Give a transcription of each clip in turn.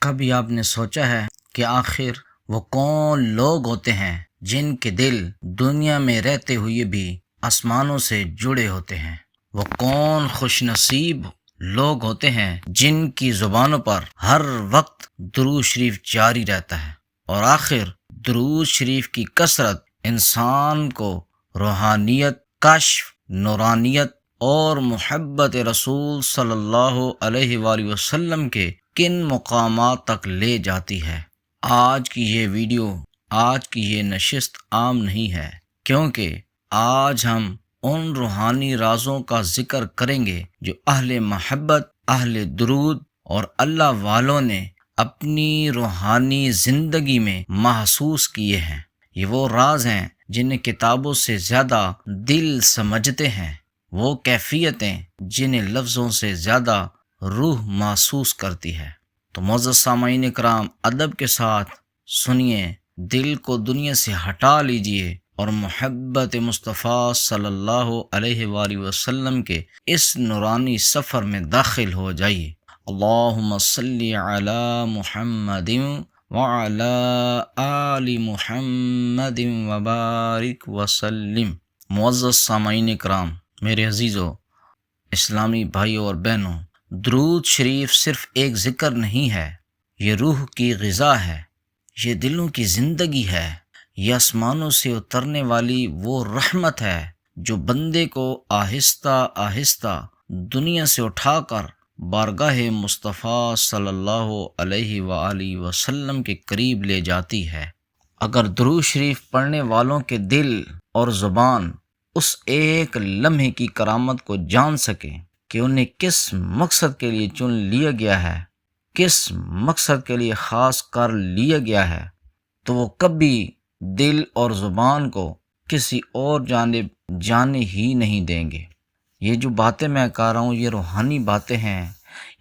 کبھی آپ نے سوچا ہے کہ آخر وہ کون لوگ ہوتے ہیں جن کے دل دنیا میں رہتے ہوئے بھی آسمانوں سے جڑے ہوتے ہیں؟ وہ کون خوش نصیب لوگ ہوتے ہیں جن کی زبانوں پر ہر وقت درود شریف جاری رہتا ہے؟ اور آخر درود شریف کی کثرت انسان کو روحانیت، کشف، نورانیت اور محبت رسول صلی اللہ علیہ وآلہ وسلم کے کن مقامات تک لے جاتی ہے؟ آج کی یہ ویڈیو، آج کی یہ نشست عام نہیں ہے، کیونکہ آج ہم ان روحانی رازوں کا ذکر کریں گے جو اہل محبت، اہل درود اور اللہ والوں نے اپنی روحانی زندگی میں محسوس کیے ہیں۔ یہ وہ راز ہیں جنہیں کتابوں سے زیادہ دل سمجھتے ہیں، وہ کیفیتیں جنہیں لفظوں سے زیادہ روح محسوس کرتی ہے۔ تو معزز سامعین اکرام، ادب کے ساتھ سنیے، دل کو دنیا سے ہٹا لیجئے اور محبت مصطفیٰ صلی اللہ علیہ وآلہ وسلم کے اس نورانی سفر میں داخل ہو جائیے۔ اللہم صلی علی محمد وعلی آل محمد وبارک وسلم۔ معزز سامعین اکرام، میرے عزیزو، اسلامی بھائیوں اور بہنوں، درود شریف صرف ایک ذکر نہیں ہے، یہ روح کی غذا ہے، یہ دلوں کی زندگی ہے، یہ آسمانوں سے اترنے والی وہ رحمت ہے جو بندے کو آہستہ آہستہ دنیا سے اٹھا کر بارگاہ مصطفیٰ صلی اللہ علیہ وآلہ وسلم کے قریب لے جاتی ہے۔ اگر درود شریف پڑھنے والوں کے دل اور زبان اس ایک لمحے کی کرامت کو جان سکیں کہ انہیں کس مقصد کے لیے چن لیا گیا ہے، کس مقصد کے لیے خاص کر لیا گیا ہے، تو وہ کبھی دل اور زبان کو کسی اور جانب جانے ہی نہیں دیں گے۔ یہ جو باتیں میں کہہ رہا ہوں، یہ روحانی باتیں ہیں،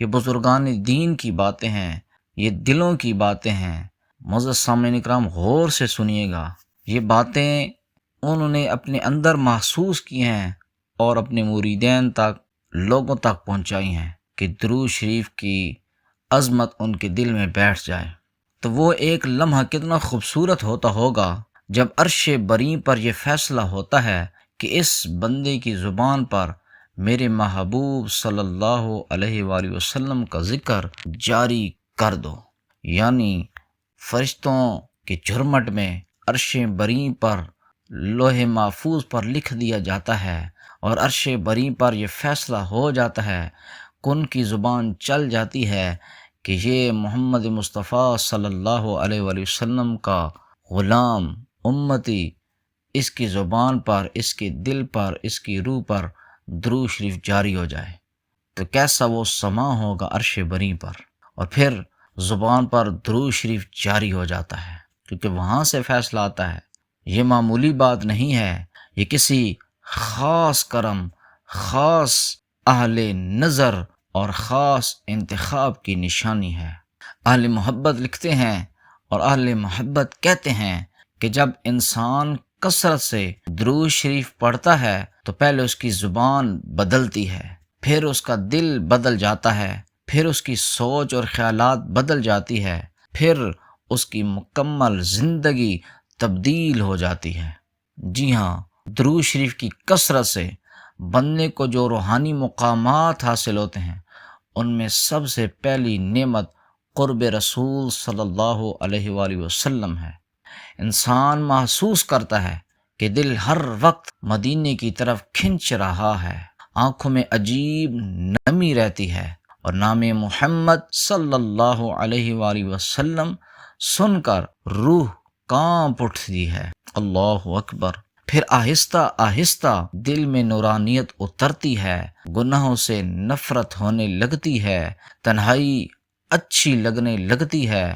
یہ بزرگان دین کی باتیں ہیں، یہ دلوں کی باتیں ہیں۔ معزز سامعین اکرام، غور سے سنیے گا، یہ باتیں انہوں نے اپنے اندر محسوس کی ہیں اور اپنے مریدین تک، لوگوں تک پہنچائی ہیں کہ درود شریف کی عظمت ان کے دل میں بیٹھ جائے۔ تو وہ ایک لمحہ کتنا خوبصورت ہوتا ہوگا جب عرش بری پر یہ فیصلہ ہوتا ہے کہ اس بندے کی زبان پر میرے محبوب صلی اللہ علیہ وآلہ وسلم کا ذکر جاری کر دو۔ یعنی فرشتوں کے جھرمٹ میں عرش بری پر، لوح محفوظ پر لکھ دیا جاتا ہے، اور عرش بری پر یہ فیصلہ ہو جاتا ہے، کن کی زبان چل جاتی ہے کہ یہ محمد مصطفیٰ صلی اللہ علیہ وآلہ وسلم کا غلام، امتی، اس کی زبان پر، اس کے دل پر، اس کی روح پر درود شریف جاری ہو جائے، تو کیسا وہ سما ہوگا عرش بری پر۔ اور پھر زبان پر درود شریف جاری ہو جاتا ہے، کیونکہ وہاں سے فیصلہ آتا ہے۔ یہ معمولی بات نہیں ہے، یہ کسی خاص کرم، خاص اہل نظر اور خاص انتخاب کی نشانی ہے۔ اہل محبت لکھتے ہیں اور اہل محبت کہتے ہیں کہ جب انسان کثرت سے درود شریف پڑھتا ہے تو پہلے اس کی زبان بدلتی ہے، پھر اس کا دل بدل جاتا ہے، پھر اس کی سوچ اور خیالات بدل جاتی ہے، پھر اس کی مکمل زندگی تبدیل ہو جاتی ہے۔ جی ہاں، درود شریف کی کثرت سے بندے کو جو روحانی مقامات حاصل ہوتے ہیں، ان میں سب سے پہلی نعمت قرب رسول صلی اللہ علیہ وآلہ وسلم ہے۔ انسان محسوس کرتا ہے کہ دل ہر وقت مدینے کی طرف کھنچ رہا ہے، آنکھوں میں عجیب نمی رہتی ہے، اور نام محمد صلی اللہ علیہ وآلہ وسلم سن کر روح کانپ اٹھتی ہے۔ اللہ اکبر۔ پھر آہستہ آہستہ دل میں نورانیت اترتی ہے، گناہوں سے نفرت ہونے لگتی ہے، تنہائی اچھی لگنے لگتی ہے،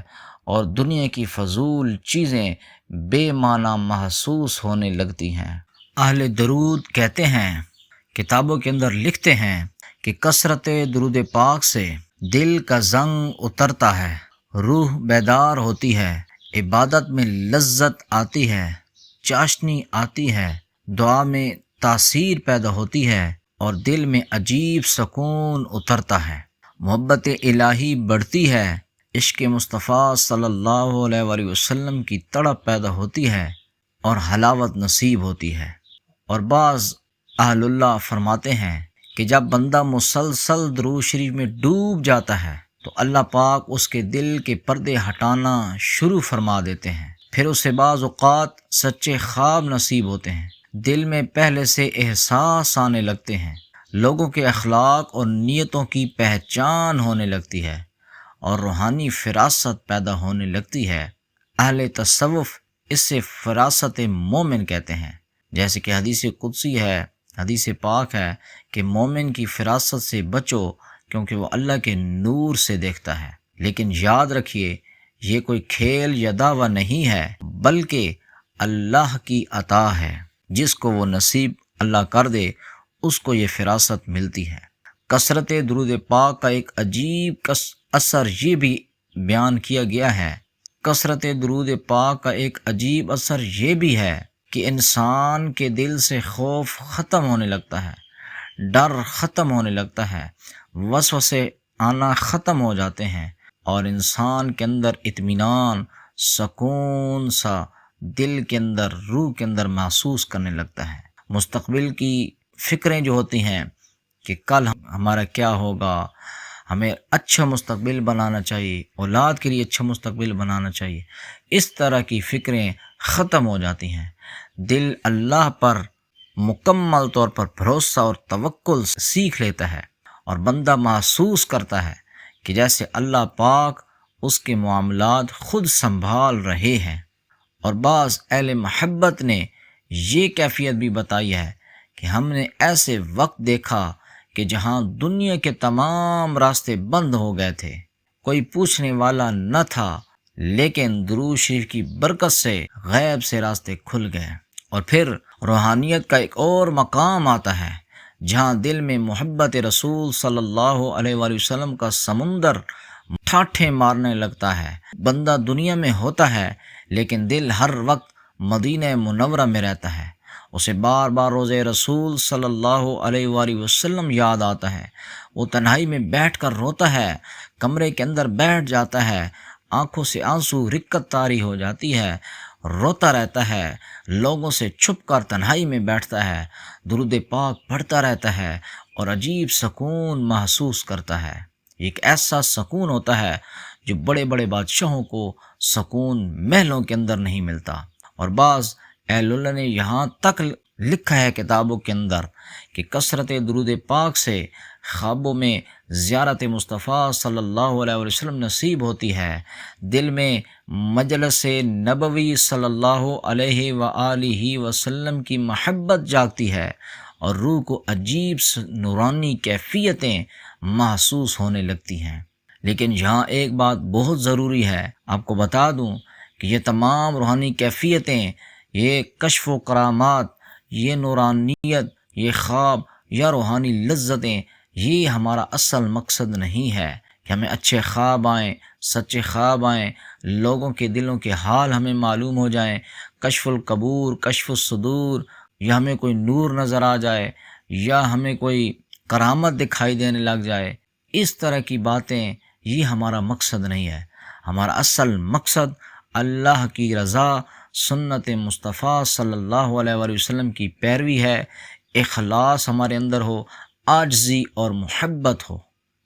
اور دنیا کی فضول چیزیں بے معنی محسوس ہونے لگتی ہیں۔ اہل درود کہتے ہیں، کتابوں کے اندر لکھتے ہیں کہ کثرت درود پاک سے دل کا زنگ اترتا ہے، روح بیدار ہوتی ہے، عبادت میں لذت آتی ہے، چاشنی آتی ہے، دعا میں تاثیر پیدا ہوتی ہے، اور دل میں عجیب سکون اترتا ہے۔ محبت الہی بڑھتی ہے، عشق مصطفیٰ صلی اللہ علیہ وآلہ وسلم کی تڑپ پیدا ہوتی ہے اور حلاوت نصیب ہوتی ہے۔ اور بعض اہل اللہ فرماتے ہیں کہ جب بندہ مسلسل درود شریف میں ڈوب جاتا ہے تو اللہ پاک اس کے دل کے پردے ہٹانا شروع فرما دیتے ہیں، پھر اسے بعض اوقات سچے خواب نصیب ہوتے ہیں، دل میں پہلے سے احساس آنے لگتے ہیں، لوگوں کے اخلاق اور نیتوں کی پہچان ہونے لگتی ہے اور روحانی فراست پیدا ہونے لگتی ہے۔ اہل تصوف اس سے فراست مومن کہتے ہیں، جیسے کہ حدیث قدسی ہے، حدیث پاک ہے کہ مومن کی فراست سے بچو کیونکہ وہ اللہ کے نور سے دیکھتا ہے۔ لیکن یاد رکھیے یہ کوئی کھیل یا دعویٰ نہیں ہے بلکہ اللہ کی عطا ہے، جس کو وہ نصیب اللہ کر دے اس کو یہ فراست ملتی ہے۔ کثرت درود پاک کا ایک عجیب اثر یہ بھی بیان کیا گیا ہے، کثرت درود پاک کا ایک عجیب اثر یہ بھی ہے کہ انسان کے دل سے خوف ختم ہونے لگتا ہے، ڈر ختم ہونے لگتا ہے، وسوسے آنا ختم ہو جاتے ہیں اور انسان کے اندر اطمینان، سکون سا دل کے اندر، روح کے اندر محسوس کرنے لگتا ہے۔ مستقبل کی فکریں جو ہوتی ہیں کہ کل ہمارا کیا ہوگا، ہمیں اچھا مستقبل بنانا چاہیے، اولاد کے لیے اچھا مستقبل بنانا چاہیے، اس طرح کی فکریں ختم ہو جاتی ہیں۔ دل اللہ پر مکمل طور پر بھروسہ اور توکل سیکھ لیتا ہے اور بندہ محسوس کرتا ہے کہ جیسے اللہ پاک اس کے معاملات خود سنبھال رہے ہیں۔ اور بعض اہل محبت نے یہ کیفیت بھی بتائی ہے کہ ہم نے ایسے وقت دیکھا کہ جہاں دنیا کے تمام راستے بند ہو گئے تھے، کوئی پوچھنے والا نہ تھا، لیکن درود شریف کی برکت سے غیب سے راستے کھل گئے۔ اور پھر روحانیت کا ایک اور مقام آتا ہے جہاں دل میں محبت رسول صلی اللہ علیہ وآلہ وسلم کا سمندر ٹھاٹھے مارنے لگتا ہے۔ بندہ دنیا میں ہوتا ہے لیکن دل ہر وقت مدینہ منورہ میں رہتا ہے، اسے بار بار روضہ رسول صلی اللہ علیہ وآلہ وسلم یاد آتا ہے، وہ تنہائی میں بیٹھ کر روتا ہے، کمرے کے اندر بیٹھ جاتا ہے، آنکھوں سے آنسو رکت طاری ہو جاتی ہے، روتا رہتا ہے، لوگوں سے چھپ کر تنہائی میں بیٹھتا ہے، درود پاک پڑھتا رہتا ہے اور عجیب سکون محسوس کرتا ہے۔ ایک ایسا سکون ہوتا ہے جو بڑے بڑے بادشاہوں کو سکون محلوں کے اندر نہیں ملتا۔ اور بعض اہل اللہ نے یہاں تک لکھا ہے کتابوں کے اندر کہ کثرت درود پاک سے خوابوں میں زیارت مصطفیٰ صلی اللہ علیہ وسلم نصیب ہوتی ہے، دل میں مجلس نبوی صلی اللہ علیہ وآلہ وسلم کی محبت جاگتی ہے اور روح کو عجیب نورانی کیفیتیں محسوس ہونے لگتی ہیں۔ لیکن یہاں ایک بات بہت ضروری ہے، آپ کو بتا دوں کہ یہ تمام روحانی کیفیتیں، یہ کشف و کرامات، یہ نورانیت، یہ خواب یا روحانی لذتیں، یہ ہمارا اصل مقصد نہیں ہے کہ ہمیں اچھے خواب آئیں، سچے خواب آئیں، لوگوں کے دلوں کے حال ہمیں معلوم ہو جائیں، کشف القبور، کشف الصدور، یا ہمیں کوئی نور نظر آ جائے، یا ہمیں کوئی کرامت دکھائی دینے لگ جائے۔ اس طرح کی باتیں یہ ہمارا مقصد نہیں ہے۔ ہمارا اصل مقصد اللہ کی رضا، سنت مصطفیٰ صلی اللہ علیہ وآلہ وسلم کی پیروی ہے، اخلاص ہمارے اندر ہو، عاجزی اور محبت ہو،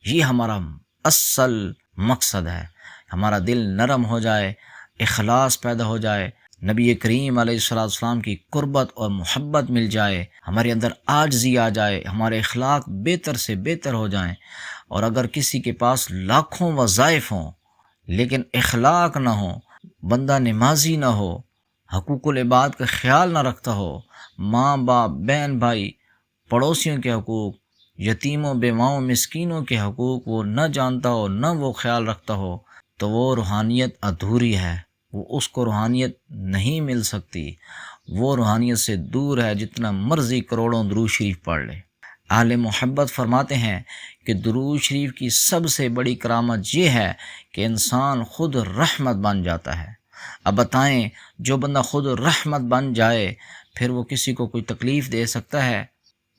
یہ ہمارا اصل مقصد ہے۔ ہمارا دل نرم ہو جائے، اخلاص پیدا ہو جائے، نبی کریم علیہ السلام کی قربت اور محبت مل جائے، ہمارے اندر عاجزی آ جائے، ہمارے اخلاق بہتر سے بہتر ہو جائیں۔ اور اگر کسی کے پاس لاکھوں وظائف ہوں لیکن اخلاق نہ ہو، بندہ نمازی نہ ہو، حقوق العباد کا خیال نہ رکھتا ہو، ماں باپ، بہن بھائی، پڑوسیوں کے حقوق، یتیموں، بیواؤں، مسکینوں کے حقوق وہ نہ جانتا ہو، نہ وہ خیال رکھتا ہو، تو وہ روحانیت ادھوری ہے، وہ اس کو روحانیت نہیں مل سکتی، وہ روحانیت سے دور ہے، جتنا مرضی کروڑوں درود شریف پڑھ لے۔ اہل محبت فرماتے ہیں کہ درود شریف کی سب سے بڑی کرامت یہ ہے کہ انسان خود رحمت بن جاتا ہے۔ اب بتائیں، جو بندہ خود رحمت بن جائے پھر وہ کسی کو کوئی تکلیف دے سکتا ہے؟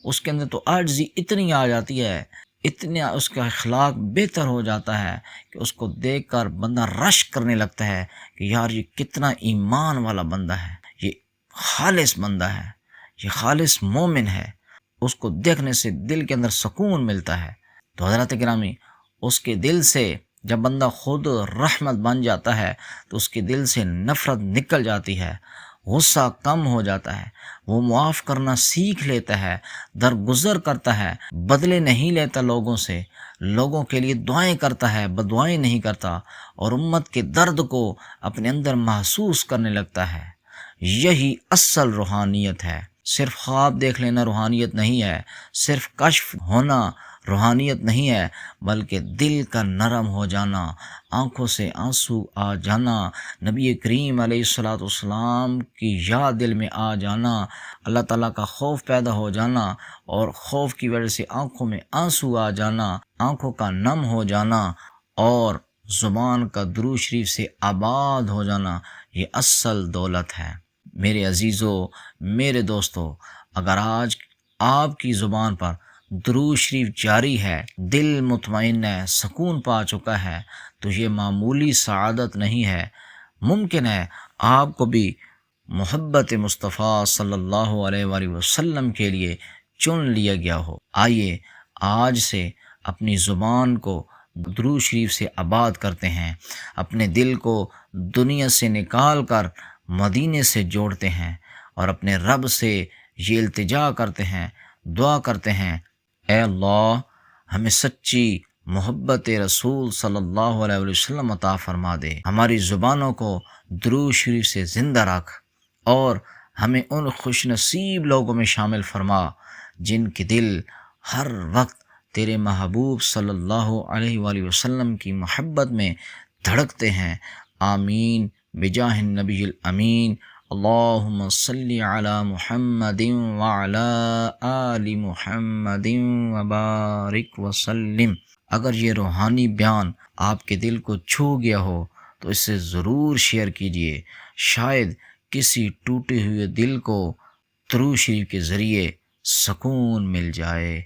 اس کے اندر تو عاجزی اتنی آ جاتی ہے اتنا اس کا اخلاق بہتر ہو جاتا ہے کہ اس کو دیکھ کر بندہ رشک کرنے لگتا ہے کہ یار یہ کتنا ایمان والا بندہ ہے، یہ خالص بندہ ہے، یہ خالص مومن ہے۔ اس کو دیکھنے سے دل کے اندر سکون ملتا ہے۔ تو حضرات گرامی، اس کے دل سے جب بندہ خود رحمت بن جاتا ہے تو اس کے دل سے نفرت نکل جاتی ہے، غصہ کم ہو جاتا ہے، وہ معاف کرنا سیکھ لیتا ہے، درگزر کرتا ہے، بدلے نہیں لیتا لوگوں سے، لوگوں کے لیے دعائیں کرتا ہے، بددعائیں نہیں کرتا، اور امت کے درد کو اپنے اندر محسوس کرنے لگتا ہے۔ یہی اصل روحانیت ہے۔ صرف خواب دیکھ لینا روحانیت نہیں ہے، صرف کشف ہونا روحانیت نہیں ہے، بلکہ دل کا نرم ہو جانا، آنکھوں سے آنسو آ جانا، نبی کریم علیہ الصلاۃ والسلام کی یاد دل میں آ جانا، اللہ تعالیٰ کا خوف پیدا ہو جانا، اور خوف کی وجہ سے آنکھوں میں آنسو آ جانا، آنکھوں کا نم ہو جانا، اور زبان کا درود شریف سے آباد ہو جانا، یہ اصل دولت ہے۔ میرے عزیزو، میرے دوستو، اگر آج آپ کی زبان پر درود شریف جاری ہے، دل مطمئن ہے، سکون پا چکا ہے، تو یہ معمولی سعادت نہیں ہے۔ ممکن ہے آپ کو بھی محبت مصطفیٰ صلی اللہ علیہ وآلہ وسلم کے لیے چن لیا گیا ہو۔ آئیے آج سے اپنی زبان کو درود شریف سے آباد کرتے ہیں، اپنے دل کو دنیا سے نکال کر مدینے سے جوڑتے ہیں، اور اپنے رب سے یہ التجا کرتے ہیں، دعا کرتے ہیں، اے اللہ ہمیں سچی محبت رسول صلی اللہ علیہ وسلم عطا فرما دے، ہماری زبانوں کو درود شریف سے زندہ رکھ، اور ہمیں ان خوش نصیب لوگوں میں شامل فرما جن کے دل ہر وقت تیرے محبوب صلی اللہ علیہ وآلہ وسلم کی محبت میں دھڑکتے ہیں۔ آمین بجاہ النبی الامین۔ اللہم صلی علی محمد وعلی آل محمد وبارک وسلم۔ اگر یہ روحانی بیان آپ کے دل کو چھو گیا ہو تو اسے ضرور شیئر کیجیے، شاید کسی ٹوٹے ہوئے دل کو درود شریف کے ذریعے سکون مل جائے۔